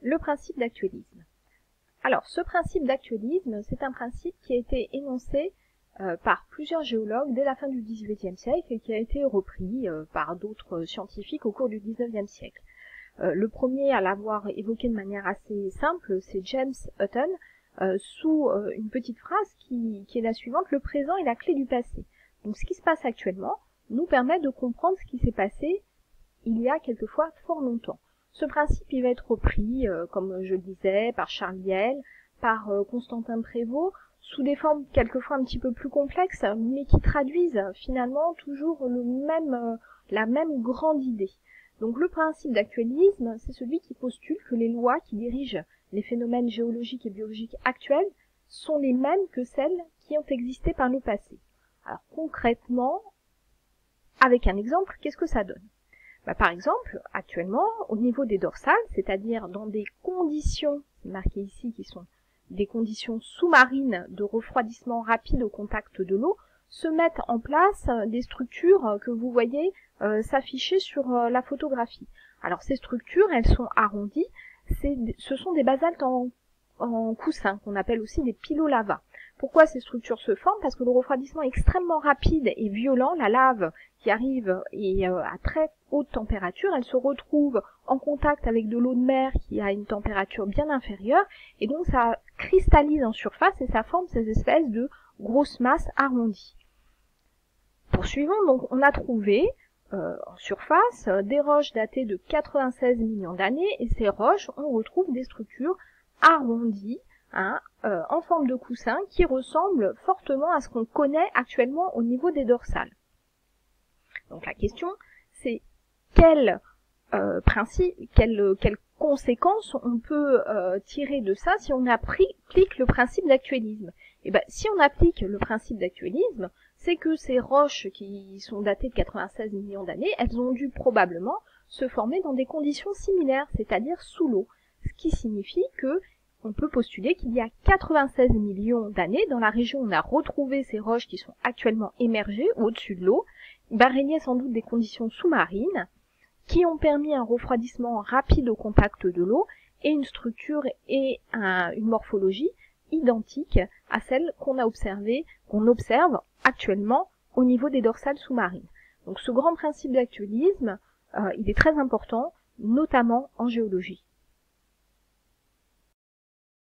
Le principe d'actualisme. Alors, ce principe d'actualisme, c'est un principe qui a été énoncé par plusieurs géologues dès la fin du XVIIIe siècle et qui a été repris par d'autres scientifiques au cours du XIXe siècle. Le premier à l'avoir évoqué de manière assez simple, c'est James Hutton, sous une petite phrase qui est la suivante: le présent est la clé du passé. Donc ce qui se passe actuellement nous permet de comprendre ce qui s'est passé il y a quelquefois fort longtemps. Ce principe il va être repris, comme je le disais, par Charles Lyell, par Constantin Prévost, sous des formes quelquefois un petit peu plus complexes, mais qui traduisent finalement toujours la même grande idée. Donc le principe d'actualisme, c'est celui qui postule que les lois qui dirigent les phénomènes géologiques et biologiques actuels sont les mêmes que celles qui ont existé par le passé. Alors concrètement, avec un exemple, qu'est-ce que ça donne ? Par exemple, actuellement, au niveau des dorsales, c'est-à-dire dans des conditions, marquées ici, qui sont des conditions sous-marines de refroidissement rapide au contact de l'eau, se mettent en place des structures que vous voyez s'afficher sur la photographie. Alors ces structures, elles sont arrondies, ce sont des basaltes en coussin, qu'on appelle aussi des pilolavas. Pourquoi ces structures se forment ? Parce que le refroidissement est extrêmement rapide et violent, la lave qui arrive et à très haute température, elle se retrouve en contact avec de l'eau de mer qui a une température bien inférieure, et donc ça cristallise en surface et ça forme ces espèces de grosses masses arrondies. Poursuivons, donc on a trouvé en surface des roches datées de 96 millions d'années, et ces roches, on retrouve des structures arrondies, en forme de coussin, qui ressemblent fortement à ce qu'on connaît actuellement au niveau des dorsales. Donc la question, c'est quelles conséquences on peut tirer de ça si on applique le principe d'actualisme. Et si on applique le principe d'actualisme, c'est que ces roches qui sont datées de 96 millions d'années, elles ont dû probablement se former dans des conditions similaires, c'est-à-dire sous l'eau. Ce qui signifie que on peut postuler qu'il y a 96 millions d'années, dans la région où on a retrouvé ces roches qui sont actuellement émergées au-dessus de l'eau, il régnait sans doute des conditions sous-marines qui ont permis un refroidissement rapide au contact de l'eau et une structure et une morphologie identiques à celles qu'on observe actuellement au niveau des dorsales sous-marines. Donc ce grand principe d'actualisme, il est très important, notamment en géologie.